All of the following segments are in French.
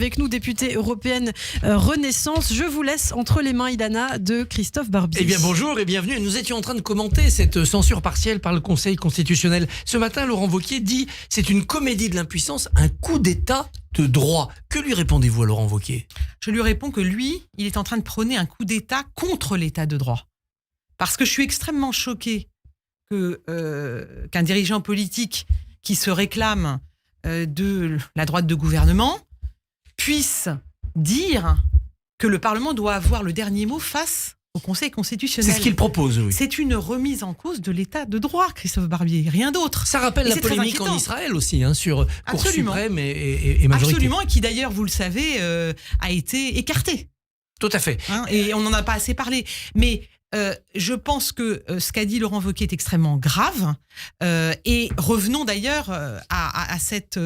Avec nous, députée européenne Renaissance. Je vous laisse entre les mains, Ilana, de Christophe Barbier. Eh bien bonjour et bienvenue. Nous étions en train de commenter cette censure partielle par le Conseil constitutionnel. Ce matin, Laurent Wauquiez dit « c'est une comédie de l'impuissance, un coup d'état de droit ». Que lui répondez-vous à Laurent Wauquiez ? Je lui réponds que lui, il est en train de prôner un coup d'état contre l'état de droit. Parce que je suis extrêmement choquée qu'un dirigeant politique qui se réclame de la droite de gouvernement puisse dire que le Parlement doit avoir le dernier mot face au Conseil constitutionnel. C'est ce qu'il propose, oui. C'est une remise en cause de l'état de droit, Christophe Barbier, rien d'autre. Ça rappelle la polémique en Israël aussi, sur Cour suprême et majorité. Absolument, et qui d'ailleurs, vous le savez, a été écarté. Tout à fait. Et on n'en a pas assez parlé. Mais je pense que ce qu'a dit Laurent Wauquiez est extrêmement grave. Et revenons d'ailleurs à cette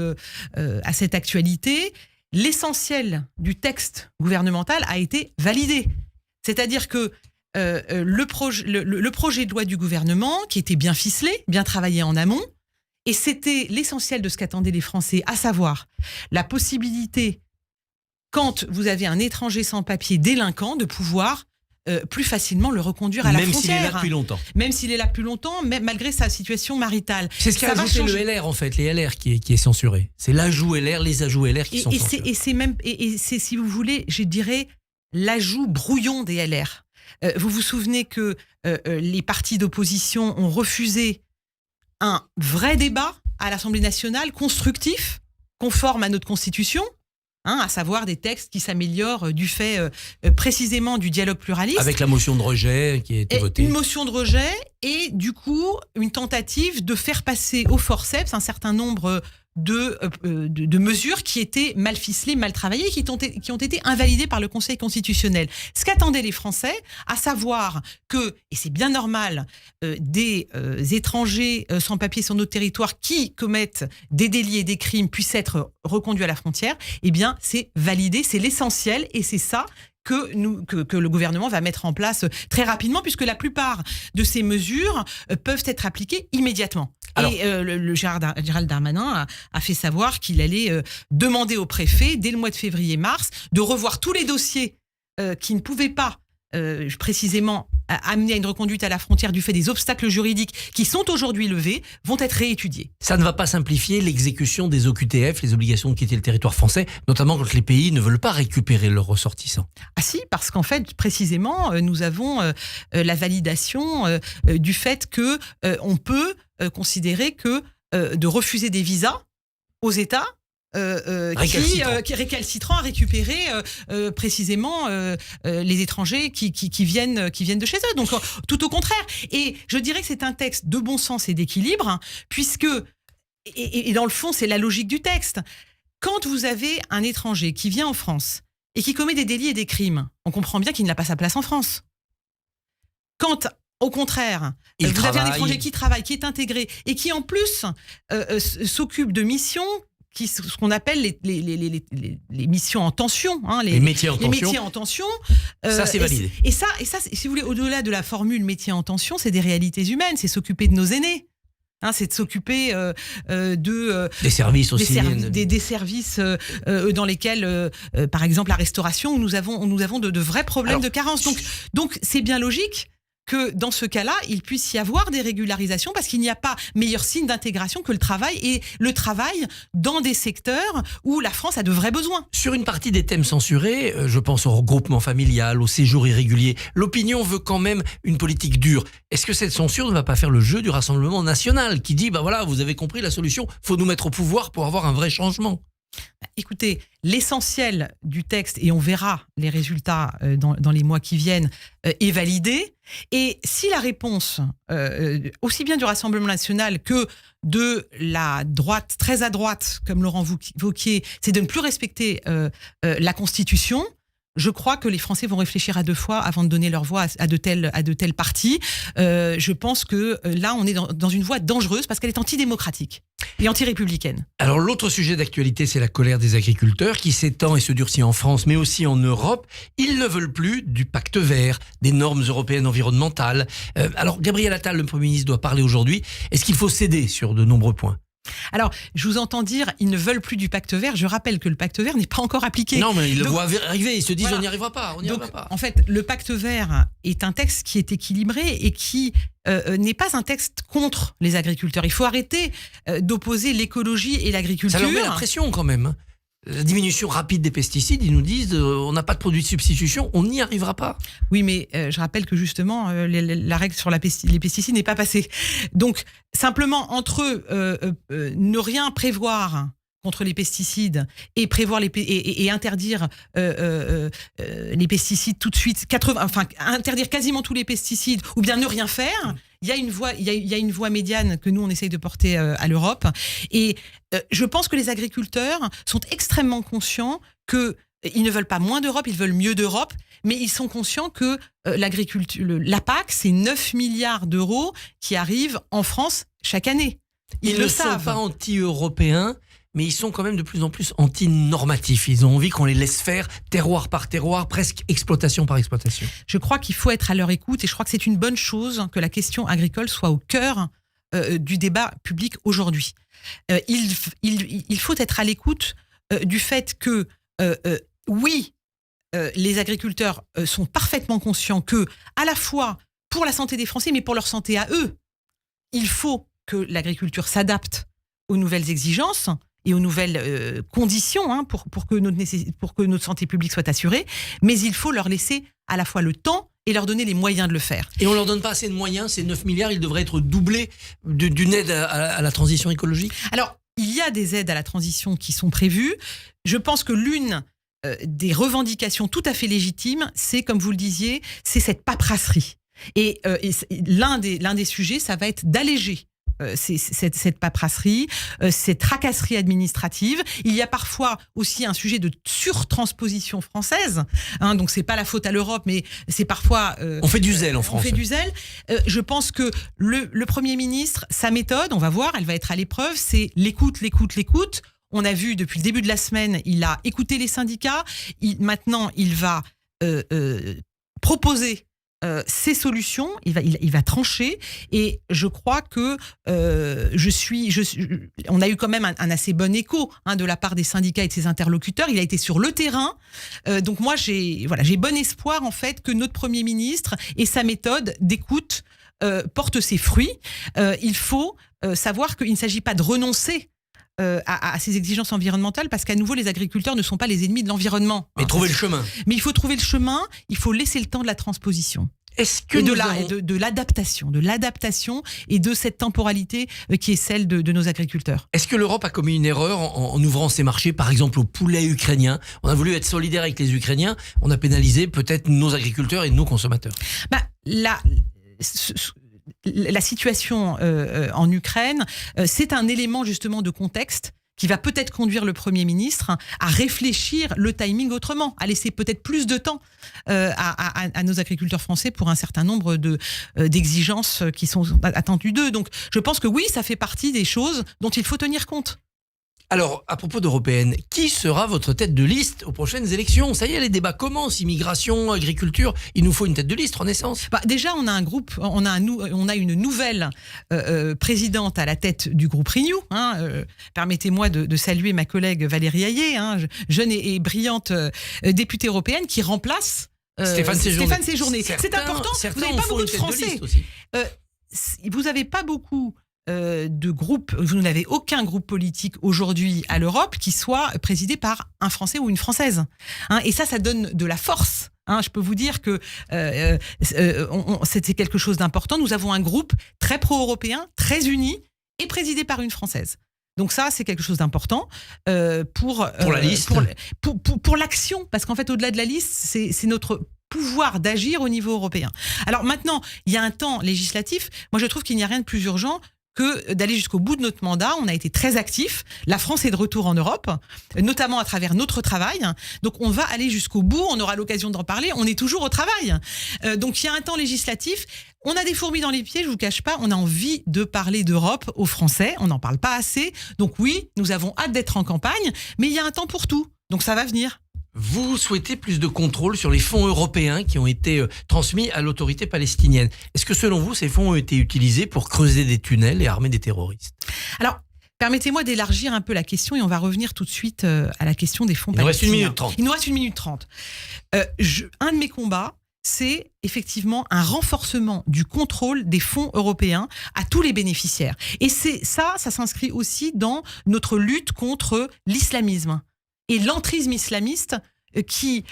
actualité. L'essentiel du texte gouvernemental a été validé. C'est-à-dire que le projet de loi du gouvernement, qui était bien ficelé, bien travaillé en amont, et c'était l'essentiel de ce qu'attendaient les Français, à savoir la possibilité, quand vous avez un étranger sans papier délinquant, de pouvoir plus facilement le reconduire à la frontière. Même s'il est là depuis longtemps. Même s'il est là depuis longtemps, malgré sa situation maritale. C'est ce qu'a ajouté le LR, en fait, les LR qui est censuré. C'est l'ajout LR, les ajouts LR qui sont censurés. Et c'est, si vous voulez, je dirais, l'ajout brouillon des LR. Vous vous souvenez que les partis d'opposition ont refusé un vrai débat à l'Assemblée nationale, constructif, conforme à notre Constitution, à savoir des textes qui s'améliorent du fait précisément du dialogue pluraliste. Avec la motion de rejet qui a été votée. Une motion de rejet et du coup une tentative de faire passer au forceps un certain nombre de mesures qui étaient mal ficelées, mal travaillées, qui ont été invalidées par le Conseil constitutionnel. Ce qu'attendaient les Français, à savoir que, et c'est bien normal, des étrangers sans papier sur notre territoire qui commettent des délits et des crimes puissent être reconduits à la frontière, eh bien c'est validé, c'est l'essentiel et c'est ça que le gouvernement va mettre en place très rapidement, puisque la plupart de ces mesures peuvent être appliquées immédiatement. Alors, et le Gérald Darmanin a fait savoir qu'il allait demander au préfet, dès le mois de février-mars, de revoir tous les dossiers qui ne pouvaient pas précisément amener à une reconduite à la frontière du fait des obstacles juridiques qui sont aujourd'hui levés, vont être réétudiés. Ça ne va pas simplifier l'exécution des OQTF, les obligations de quitter le territoire français, notamment quand les pays ne veulent pas récupérer leurs ressortissants. Ah si, parce qu'en fait, précisément, nous avons la validation du fait que on peut considérer que de refuser des visas aux États qui récalcitrant à récupérer précisément les étrangers qui viennent de chez eux. Donc tout au contraire. Et je dirais que c'est un texte de bon sens et d'équilibre, puisque, et dans le fond, c'est la logique du texte. Quand vous avez un étranger qui vient en France et qui commet des délits et des crimes, on comprend bien qu'il n'a pas sa place en France. Quand au contraire, vous avez un étranger qui travaille, qui est intégré et qui en plus s'occupe de missions, ce qu'on appelle les missions en tension, les métiers en tension. Ça, c'est validé. Et ça, si vous voulez, au-delà de la formule métier en tension, c'est des réalités humaines, c'est s'occuper de nos aînés. C'est de s'occuper des services aussi, des services dans lesquels, par exemple, la restauration, où nous avons de vrais problèmes de carence. Donc, c'est bien logique que dans ce cas-là, il puisse y avoir des régularisations, parce qu'il n'y a pas meilleur signe d'intégration que le travail, et le travail dans des secteurs où la France a de vrais besoins. Sur une partie des thèmes censurés, je pense au regroupement familial, au séjour irrégulier, l'opinion veut quand même une politique dure. Est-ce que cette censure ne va pas faire le jeu du Rassemblement national, qui dit, voilà, vous avez compris la solution, faut nous mettre au pouvoir pour avoir un vrai changement? Écoutez, l'essentiel du texte, et on verra les résultats dans les mois qui viennent, est validé. Et si la réponse, aussi bien du Rassemblement national que de la droite, très à droite, comme Laurent Wauquiez, c'est de ne plus respecter la Constitution, je crois que les Français vont réfléchir à deux fois avant de donner leur voix à de tels partis. Je pense que là, on est dans une voie dangereuse parce qu'elle est antidémocratique et anti-républicaine. Alors l'autre sujet d'actualité, c'est la colère des agriculteurs qui s'étend et se durcit en France, mais aussi en Europe. Ils ne veulent plus du pacte vert, des normes européennes environnementales. Alors Gabriel Attal, le Premier ministre, doit parler aujourd'hui. Est-ce qu'il faut céder sur de nombreux points ? Alors, je vous entends dire, ils ne veulent plus du pacte vert. Je rappelle que le pacte vert n'est pas encore appliqué. Non, mais ils le voient arriver, ils se disent voilà. on n'y arrivera pas, En fait, le pacte vert est un texte qui est équilibré et qui n'est pas un texte contre les agriculteurs. Il faut arrêter d'opposer l'écologie et l'agriculture. Ça leur met la pression quand même. Hein. La diminution rapide des pesticides, ils nous disent on n'a pas de produits de substitution, on n'y arrivera pas. Oui, mais je rappelle que justement, la règle sur les pesticides n'est pas passée. Donc, simplement, entre ne rien prévoir contre les pesticides et prévoir et interdire les pesticides tout de suite, interdire quasiment tous les pesticides, ou bien ne rien faire. Il y a une voie médiane que nous on essaye de porter à l'Europe, et je pense que les agriculteurs sont extrêmement conscients que ils ne veulent pas moins d'Europe, ils veulent mieux d'Europe, mais ils sont conscients que la PAC, c'est 9 milliards d'euros qui arrivent en France chaque année. Ils ne sont pas anti-européens, mais ils sont quand même de plus en plus anti-normatifs. Ils ont envie qu'on les laisse faire terroir par terroir, presque exploitation par exploitation. Je crois qu'il faut être à leur écoute, et je crois que c'est une bonne chose que la question agricole soit au cœur du débat public aujourd'hui. Il faut être à l'écoute du fait que, oui, les agriculteurs sont parfaitement conscients que, à la fois pour la santé des Français, mais pour leur santé à eux, il faut que l'agriculture s'adapte aux nouvelles exigences et aux nouvelles conditions pour que notre santé publique soit assurée, mais il faut leur laisser à la fois le temps et leur donner les moyens de le faire. Et on leur donne pas assez de moyens, ces 9 milliards, ils devraient être doublés d'une aide à la transition écologique. Alors, il y a des aides à la transition qui sont prévues. Je pense que l'une des revendications tout à fait légitimes, c'est, comme vous le disiez, c'est cette paperasserie. Et l'un des sujets, ça va être d'alléger cette paperasserie, cette tracasserie administrative. Il y a parfois aussi un sujet de surtransposition française, donc c'est pas la faute à l'Europe, mais c'est parfois... on fait du zèle en France. On fait du zèle. Je pense que le Premier ministre, sa méthode, on va voir, elle va être à l'épreuve, c'est l'écoute. On a vu depuis le début de la semaine, il a écouté les syndicats, maintenant il va proposer ces solutions, il va trancher, et je crois que on a eu quand même un assez bon écho de la part des syndicats et de ses interlocuteurs. Il a été sur le terrain, donc moi j'ai bon espoir en fait que notre Premier ministre et sa méthode d'écoute portent ses fruits. Il faut savoir qu'il ne s'agit pas de renoncer à ces exigences environnementales, parce qu'à nouveau les agriculteurs ne sont pas les ennemis de l'environnement. Mais trouver le chemin. Mais il faut trouver le chemin, il faut laisser le temps de la transposition. Est-ce que de l'adaptation et de cette temporalité qui est celle de nos agriculteurs. Est-ce que l'Europe a commis une erreur en ouvrant ses marchés, par exemple au poulet ukrainien? On a voulu être solidaire avec les Ukrainiens, on a pénalisé peut-être nos agriculteurs et nos consommateurs. La situation en Ukraine, c'est un élément justement de contexte qui va peut-être conduire le Premier ministre à réfléchir le timing autrement, à laisser peut-être plus de temps à nos agriculteurs français pour un certain nombre d'exigences qui sont attendues d'eux. Donc je pense que oui, ça fait partie des choses dont il faut tenir compte. Alors, à propos d'européenne, qui sera votre tête de liste aux prochaines élections? Ça y est, les débats commencent, immigration, agriculture, il nous faut une tête de liste, Renaissance. Déjà, on a un groupe, on a une nouvelle présidente à la tête du groupe Renew. Permettez-moi de saluer ma collègue Valérie Hayé, jeune et brillante députée européenne qui remplace Stéphane Séjourné. C'est important, vous n'avez pas beaucoup de Français. Vous n'avez pas beaucoup de groupes, vous n'avez aucun groupe politique aujourd'hui à l'Europe qui soit présidé par un Français ou une Française. Et ça donne de la force. Je peux vous dire que c'était quelque chose d'important. Nous avons un groupe très pro-européen, très uni et présidé par une Française. Donc ça, c'est quelque chose d'important pour la liste, pour l'action, parce qu'en fait, au-delà de la liste, c'est notre pouvoir d'agir au niveau européen. Alors maintenant, il y a un temps législatif. Moi, je trouve qu'il n'y a rien de plus urgent que d'aller jusqu'au bout de notre mandat. On a été très actifs. La France est de retour en Europe, notamment à travers notre travail. Donc, on va aller jusqu'au bout. On aura l'occasion d'en parler. On est toujours au travail. Donc, il y a un temps législatif. On a des fourmis dans les pieds, je vous cache pas. On a envie de parler d'Europe aux Français. On n'en parle pas assez. Donc, oui, nous avons hâte d'être en campagne. Mais il y a un temps pour tout. Donc, ça va venir. Vous souhaitez plus de contrôle sur les fonds européens qui ont été transmis à l'autorité palestinienne. Est-ce que selon vous, ces fonds ont été utilisés pour creuser des tunnels et armer des terroristes? Alors, Permettez-moi d'élargir un peu la question et on va revenir tout de suite à la question des fonds palestiniens. Il nous reste 1 minute 30. Il nous reste 1 minute 30. Un de mes combats, c'est effectivement un renforcement du contrôle des fonds européens à tous les bénéficiaires. Et ça s'inscrit aussi dans notre lutte contre l'islamisme et l'entrisme islamiste qui,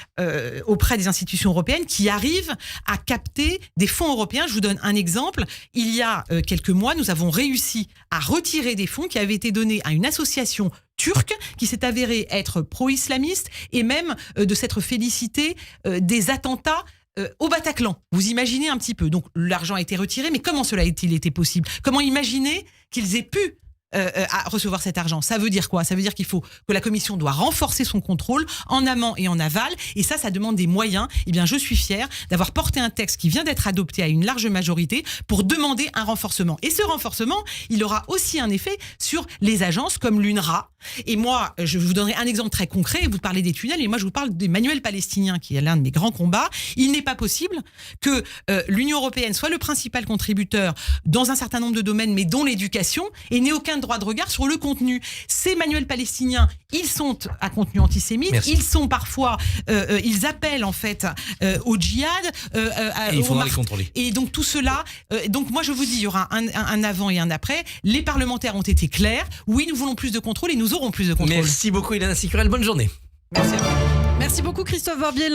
auprès des institutions européennes, qui arrivent à capter des fonds européens. Je vous donne un exemple. Il y a quelques mois, nous avons réussi à retirer des fonds qui avaient été donnés à une association turque qui s'est avérée être pro-islamiste et même de s'être félicité des attentats au Bataclan. Vous imaginez un petit peu. Donc l'argent a été retiré, mais comment cela a-t-il été possible ? Comment imaginer qu'ils aient pu à recevoir cet argent? Ça veut dire quoi? Ça veut dire qu'il faut que la Commission doit renforcer son contrôle en amont et en aval, et ça demande des moyens. Eh bien, je suis fière d'avoir porté un texte qui vient d'être adopté à une large majorité pour demander un renforcement. Et ce renforcement, il aura aussi un effet sur les agences comme l'UNRWA. Et moi, je vous donnerai un exemple très concret. Vous parlez des tunnels, et moi, je vous parle des manuels palestiniens, qui est l'un de mes grands combats. Il n'est pas possible que l'Union européenne soit le principal contributeur dans un certain nombre de domaines, mais dont l'éducation, et n'ait aucun droit de regard sur le contenu. Ces manuels palestiniens, ils sont à contenu antisémite. Merci. Ils sont parfois, ils appellent en fait au djihad. Et il faudra les contrôler. Et donc tout cela, donc moi je vous dis, il y aura un avant et un après. Les parlementaires ont été clairs. Oui, nous voulons plus de contrôle et nous aurons plus de contrôle. Merci beaucoup, Ilana Sicurel. Bonne journée. Merci à vous. Merci beaucoup Christophe Barbier.